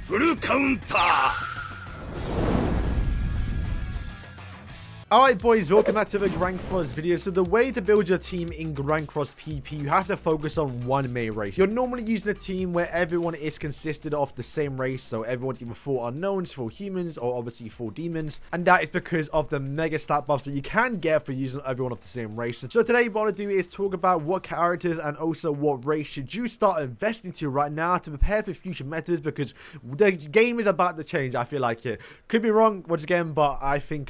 フルカウンター Alright boys, welcome back to the Grand Cross video. So the way to build your team in Grand Cross PP, you have to focus on one main race. You're normally using a team where everyone is consisted of the same race, so everyone's either full unknowns, full humans, or obviously full demons, and that is because of the mega stat buffs that you can get for using everyone of the same race. So today what I want to do is talk about what characters and also what race should you start investing to right now to prepare for future metas, because the game is about to change. I feel like it could be wrong once again, but I think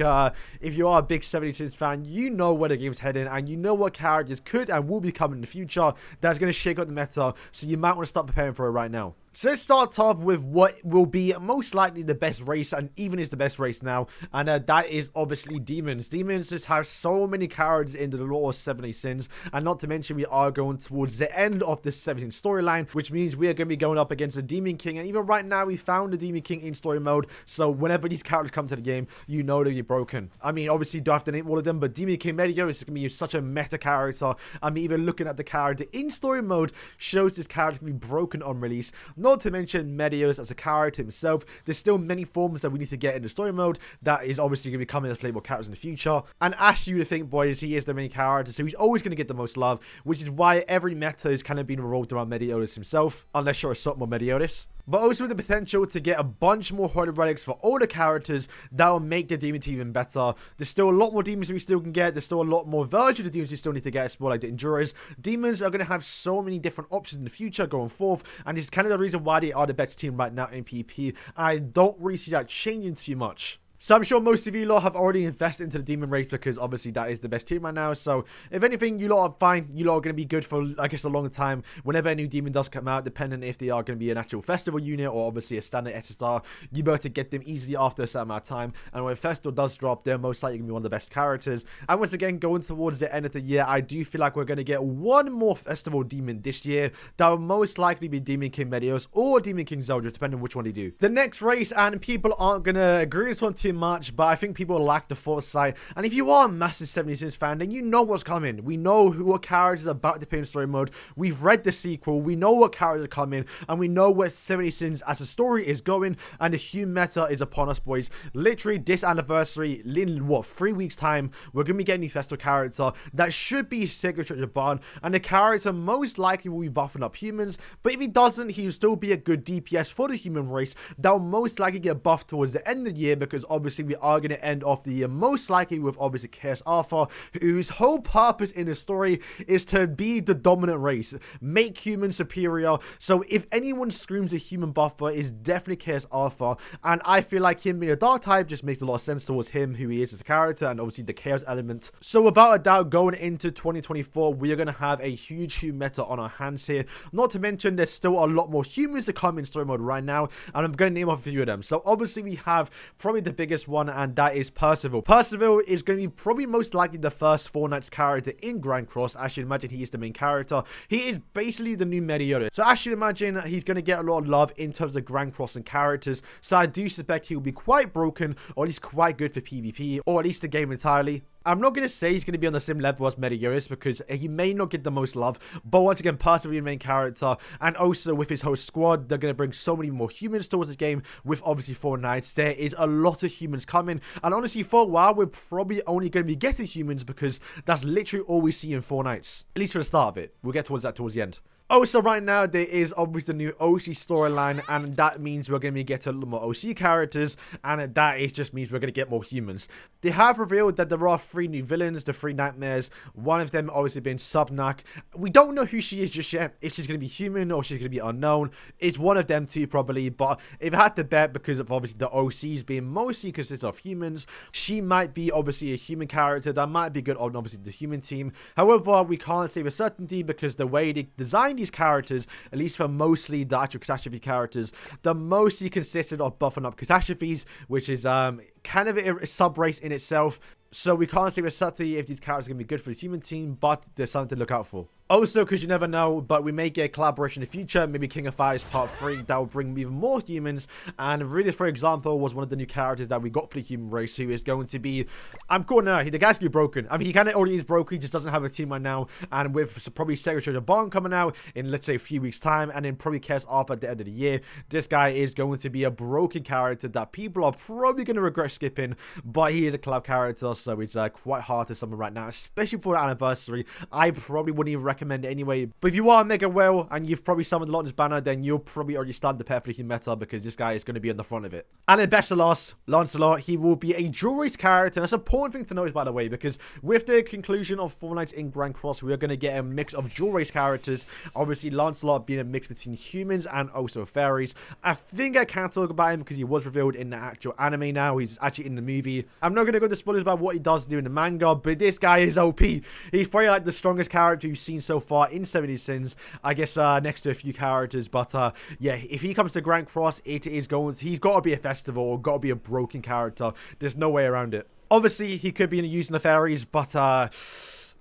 if you are a big 76 fan, you know where the game's heading and you know what characters could and will be coming in the future that's going to shake up the meta, so you might want to start preparing for it right now. So let's start off with what will be most likely the best race, and even is the best race now, and that is obviously demons. Demons just have so many characters in the lore of 70 Sins, and not to mention we are going towards the end of the 17 storyline, which means we are going to be going up against the Demon King, and even right now we found the Demon King in story mode, so whenever these characters come to the game, you know they'll be broken. I mean, obviously you don't have to name all of them, but Demon King Medio is going to be such a meta character. I mean, even looking at the character in story mode shows this character can be broken on release. Not to mention Medios as a character himself. There's still many forms that we need to get in the story mode that is obviously going to be coming as playable characters in the future. And Ash, you would think, boys, he is the main character, so he's always going to get the most love, which is why every meta is kind of being revolved around Mediotis himself, unless you're a Sutton or Mediotis. But also with the potential to get a bunch more Holy Relics for all the characters that will make the demon team even better. There's still a lot more demons we still can get. There's still a lot more versions of demons we still need to get as well, like the Endurers. Demons are going to have so many different options in the future going forth, and it's kind of the reason why they are the best team right now in PvP. I don't really see that changing too much. So I'm sure most of you lot have already invested into the demon race, because obviously that is the best team right now. So if anything, you lot are fine. You lot are going to be good for, I guess, a long time. Whenever a new demon does come out, depending if they are going to be an actual festival unit or obviously a standard SSR, you'll be able to get them easily after a certain amount of time. And when a festival does drop, they're most likely going to be one of the best characters. And once again, going towards the end of the year, I do feel like we're going to get one more festival demon this year that will most likely be Demon King Medios or Demon King Zeldris, depending on which one they do. The next race, and people aren't going to agree with this one too much, but I think people lack the foresight. And if you are a massive 70 Sins fan, then you know what's coming. We know what characters are about to appear in story mode. We've read the sequel. We know what characters are coming, and we know where 70 Sins as a story is going, and the human meta is upon us, boys. Literally, this anniversary, in what, 3 weeks time, we're going to be getting a new festival character that should be Signature Jaban, and the character most likely will be buffing up humans, but if he doesn't, he'll still be a good DPS for the human race that will most likely get buffed towards the end of the year, because obviously we are going to end off the year most likely with obviously Chaos Alpha, whose whole purpose in the story is to be the dominant race, make humans superior. So if anyone screams a human buffer, is definitely Chaos Alpha, and I feel like him being a dark type just makes a lot of sense towards him, who he is as a character, and obviously the chaos element. So without a doubt, going into 2024, we are going to have a huge meta on our hands here. Not to mention there's still a lot more humans to come in story mode right now, and I'm going to name off a few of them. So obviously we have probably the biggest one, and that is Percival. Percival is going to be probably most likely the first Fortnite's character in Grand Cross. I should imagine he is the main character. He is basically the new Mediota. So I should imagine he's going to get a lot of love in terms of Grand Cross and characters. So I do suspect he will be quite broken, or at least quite good for PvP, or at least the game entirely. I'm not going to say he's going to be on the same level as Medioris, because he may not get the most love, but once again, Percival, the main character, and also with his whole squad, they're going to bring so many more humans towards the game. With obviously 4 nights, there is a lot of humans coming, and honestly, for a while, we're probably only going to be getting humans, because that's literally all we see in 4 nights, at least for the start of it. We'll get towards that towards the end. Oh, so right now there is obviously the new OC storyline, and that means we're going to be getting a lot more OC characters, and that is just means we're going to get more humans. They have revealed that there are 3 new villains, the 3 nightmares, one of them obviously being Subnak. We don't know who she is just yet, if she's going to be human or she's going to be unknown. It's one of them two probably, but if I had to bet, because of obviously the OCs being mostly consist of humans, she might be obviously a human character that might be good on obviously the human team. However, we can't say with certainty, because the way they designed these characters, at least for mostly the actual catastrophe characters, the mostly consisted of buffing up catastrophes, which is kind of a sub race in itself. So we can't say with certainty if these characters are going to be good for the human team, but there's something to look out for. Also, because you never know, but we may get a collaboration in the future, maybe King of Fighters Part 3, that will bring even more humans. And really, for example, was one of the new characters that we got for the human race, who is going to be, I'm calling it, the guy's going to be broken. I mean, he kind of already is broken, he just doesn't have a team right now. And with probably Secretary of Bond coming out in, let's say, a few weeks' time, and then probably Chaos Alpha at the end of the year, this guy is going to be a broken character that people are probably going to regret skipping, but he is a collab character, so it's quite hard to summon right now, especially for the anniversary. I probably wouldn't even recommend it anyway. But if you are Mega Well and you've probably summoned a lot of this banner, then you'll probably already start the pair for the meta, because this guy is going to be on the front of it. And then best of last, Lancelot, he will be a Duel Race character. And that's an important thing to notice, by the way, because with the conclusion of 4 Nights in Grand Cross, we are going to get a mix of Duel Race characters. Obviously, Lancelot being a mix between humans and also fairies. I think I can't talk about him because he was revealed in the actual anime now. He's actually in the movie. I'm not going to go into spoilers about what he does do in the manga, but this guy is OP. He's probably like the strongest character we've seen so far in 70 Sins, I guess, next to a few characters. But yeah, if he comes to Grand Cross, he's got to be a festival or got to be a broken character. There's no way around it. Obviously, he could be using the fairies, but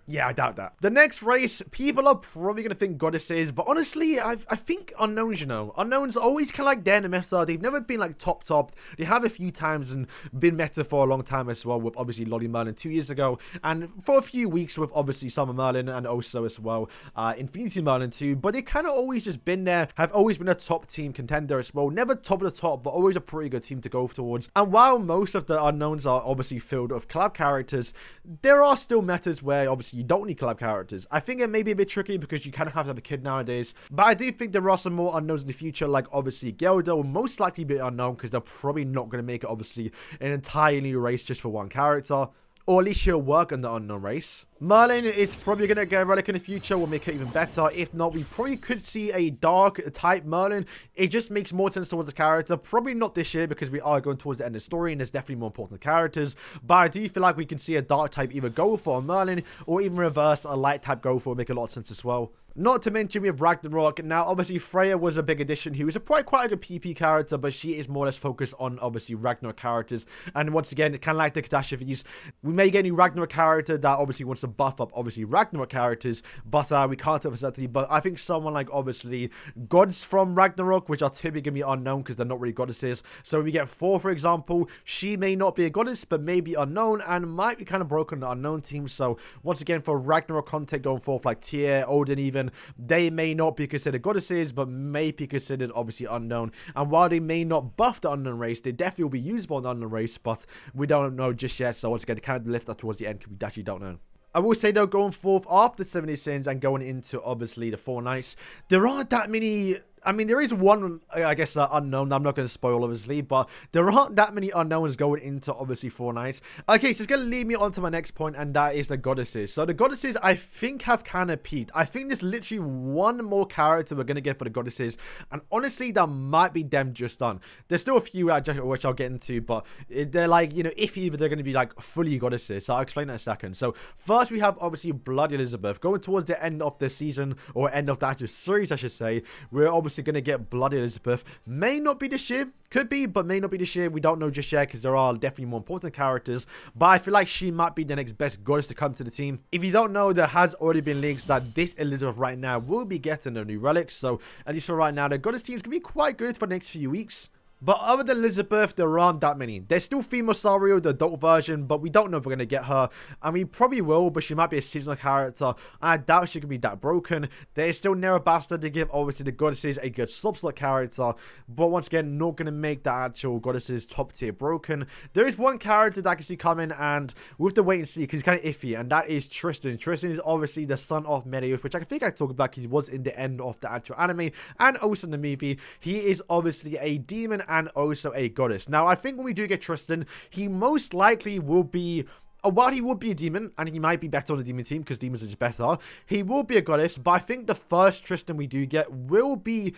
yeah, I doubt that. The next race, people are probably going to think goddesses, but honestly, I think unknowns, you know. Unknowns always kind of like they're in the meta. They've never been like top. They have a few times and been meta for a long time as well, with obviously Lolly Merlin 2 years ago, and for a few weeks with obviously Summer Merlin, and also as well Infinity Merlin 2, but they've kind of always just been there, have always been a top team contender as well. Never top of the top, but always a pretty good team to go towards. And while most of the unknowns are obviously filled with collab characters, there are still metas where obviously you don't need collab characters. I think it may be a bit tricky because you kind of have to have a kid nowadays, but I do think there are some more unknowns in the future, like obviously Gelda will most likely be unknown because they're probably not going to make it obviously an entirely new race just for one character. Or at least she'll work on the unknown race. Merlin is probably going to get a relic in the future, will make it even better. If not, we probably could see a dark type Merlin. It just makes more sense towards the character. Probably not this year because we are going towards the end of the story and there's definitely more important characters. But I do feel like we can see a dark type either go for a Merlin or even reverse a light type go for, will make a lot of sense as well. Not to mention we have Ragnarok. Now, obviously, Freya was a big addition, who is quite a good PP character, but she is more or less focused on, obviously, Ragnarok characters. And once again, kind of like the catastrophes, we may get a new Ragnarok character that obviously wants to buff up, obviously, Ragnarok characters, but we can't tell for certainty. But I think someone like, obviously, gods from Ragnarok, which are typically going to be unknown because they're not really goddesses. So when we get Thor, for example, she may not be a goddess, but may be unknown and might be kind of broken on the unknown team. So once again, for Ragnarok content going forth, like Tyr, Odin even, they may not be considered goddesses, but may be considered obviously unknown. And while they may not buff the unknown race, they definitely will be usable on the unknown race, but we don't know just yet. So once again, kind of lift that towards the end because we actually don't know. I will say though, going forth after 70 Sins and going into obviously the 4 Nights, there aren't that many. I mean, there is one, I guess, unknown. I'm not going to spoil, obviously, but there aren't that many unknowns going into, obviously, 4 Nights. Okay, so it's going to lead me on to my next point, and that is the goddesses. So the goddesses, I think, have kind of peaked. I think there's literally one more character we're going to get for the goddesses, and honestly, that might be them just done. There's still a few which I'll get into, but they're like, you know, iffy, but they're going to be like fully goddesses. So I'll explain that in a second. So first, we have obviously Bloody Elizabeth. Going towards the end of the season, or end of the actual series, I should say, we're obviously going to get Bloody Elizabeth. May not be this year, could be, but may not be this year. We don't know just yet because there are definitely more important characters, but I feel like she might be the next best goddess to come to the team. If you don't know, there has already been links that this Elizabeth right now will be getting a new relic, so at least for right now, the goddess team is going to be quite good for the next few weeks. But other than Elizabeth, there aren't that many. There's still female Sario, the adult version, but we don't know if we're going to get her. And we probably will, but she might be a seasonal character. I doubt she could be that broken. There's still Nera Bastard to give, obviously, the goddesses a good sub-slot character. But once again, not going to make the actual goddesses top tier broken. There is one character that I can see coming, and we have to wait and see, because he's kind of iffy, and that is Tristan. Tristan is obviously the son of METAS, which I think I talked about because he was in the end of the actual anime, and also in the movie. He is obviously a demon and also a goddess. Now, I think when we do get Tristan, he most likely will be, while he would be a demon, and he might be better on the demon team because demons are just better, he will be a goddess, but I think the first Tristan we do get will be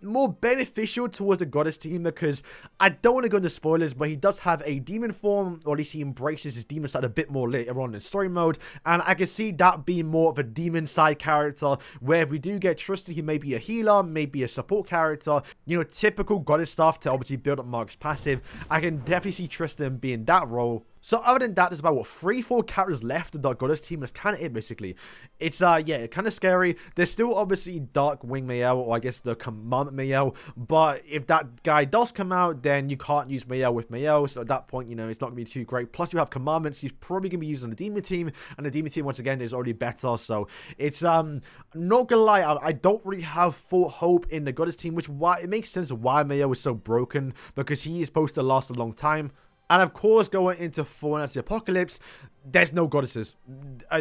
more beneficial towards the goddess team, because I don't want to go into spoilers, but he does have a demon form, or at least he embraces his demon side a bit more later on in story mode, and I can see that being more of a demon side character, where if we do get Tristan, he may be a healer, maybe a support character, you know, typical goddess stuff to obviously build up Mark's passive. I can definitely see Tristan being that role. So other than that, there's about, what, 3-4 characters left of the Goddess team. That's kind of it, basically. It's, yeah, kind of scary. There's still, obviously, Darkwing Mayel, or I guess the Commandment Mayel. But if that guy does come out, then you can't use Mayel with Mayel. So at that point, you know, it's not going to be too great. Plus, you have Commandments. He's probably going to be used on the Demon team. And the Demon team, once again, is already better. So it's, not going to lie, I don't really have full hope in the Goddess team, which why it makes sense why Mayel is so broken, because he is supposed to last a long time. And of course, going into Fortnite's Apocalypse, there's no goddesses.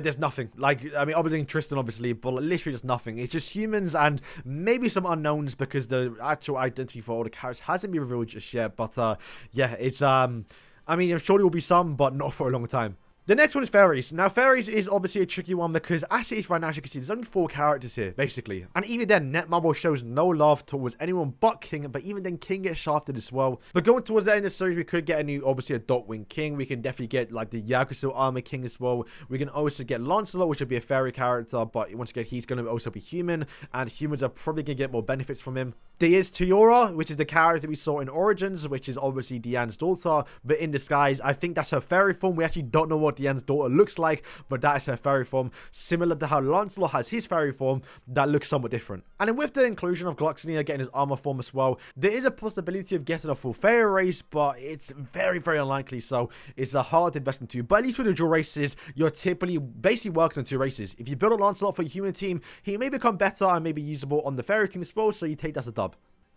There's nothing. Like, I mean, other than Tristan, obviously, but literally just nothing. It's just humans and maybe some unknowns, because the actual identity for all the characters hasn't been revealed just yet. But, yeah, it's, I mean, I'm sure there will be some, but not for a long time. The next one is Fairies. Now, Fairies is obviously a tricky one because as it is right now, as you can see, there's only 4 characters here, basically. And even then, Netmarble shows no love towards anyone but King, but even then, King gets shafted as well. But going towards the end of the series, we could get a new, obviously, a Darkwing King. We can definitely get, like, the Yakuza Armor King as well. We can also get Lancelot, which would be a Fairy character, but once again, he's going to also be human, and humans are probably going to get more benefits from him. There is Tiora, which is the character we saw in Origins, which is obviously Diane's daughter, but in disguise. I think that's her fairy form. We actually don't know what Diane's daughter looks like, but that is her fairy form, similar to how Lancelot has his fairy form that looks somewhat different. And then with the inclusion of Gloxania getting his armor form as well, there is a possibility of getting a full fairy race, but it's very, very unlikely, so it's a hard investment to. But at least with the dual races, you're typically basically working on 2 races. If you build a Lancelot for a human team, he may become better and maybe usable on the fairy team as well, so you take that as a dub.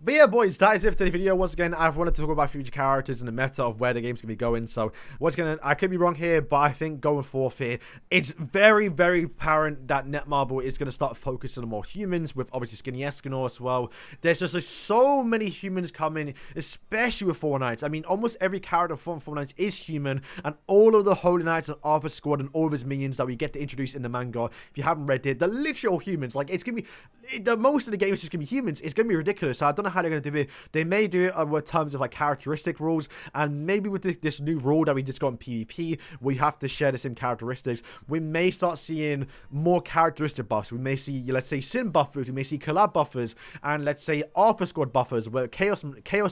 But yeah, boys, that is it for today's video. Once again, I've wanted to talk about future characters and the meta of where the game's going to be going. So, once again, I could be wrong here, but I think going forth here, it's very, very apparent that Netmarble is going to start focusing on more humans, with obviously Skinny Escanor as well. There's just like, so many humans coming, especially with Four Knights. I mean, almost every character from Four Knights is human, and all of the Holy Knights and Arthur Squad and all of his minions that we get to introduce in the manga, if you haven't read it, they're literally all humans. Like, it's going to be, the most of the game is just going to be humans. It's going to be ridiculous. So I don't know how they're going to do it. They may do it with terms of like characteristic rules, and maybe with this new rule that we just got in PvP, we have to share the same characteristics. We may start seeing more characteristic buffs. We may see, let's say, Sim buffers. We may see collab buffers, and let's say Arthur Squad buffers, where Chaos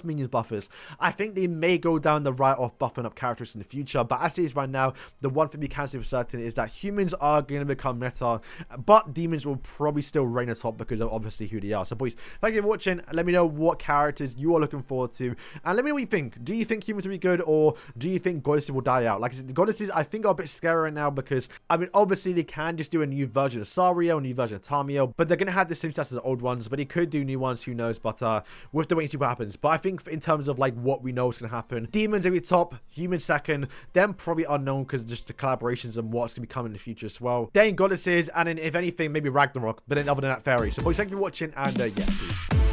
Minions buffers. I think they may go down the route of buffing up characters in the future, but as it is right now, the one thing we can say for certain is that humans are going to become meta, but demons will probably still reign atop because of obviously who they are. So boys, thank you for watching. Let me know what characters you are looking forward to, and let me know what you think. Do you think humans will be good, or do you think goddesses will die out? Like I said, the goddesses I think are a bit scary right now, because I mean obviously they can just do a new version of Sario, a new version of Tamio, but they're going to have the same stats as the old ones, but they could do new ones, who knows. But we'll have to wait and see what happens. But I think in terms of like what we know is going to happen, demons will be top, humans second, then probably unknown because just the collaborations and what's going to be coming in the future as well, then goddesses, and then if anything maybe Ragnarok, but then other than that fairy. So boys, thank you for watching, and yeah, peace.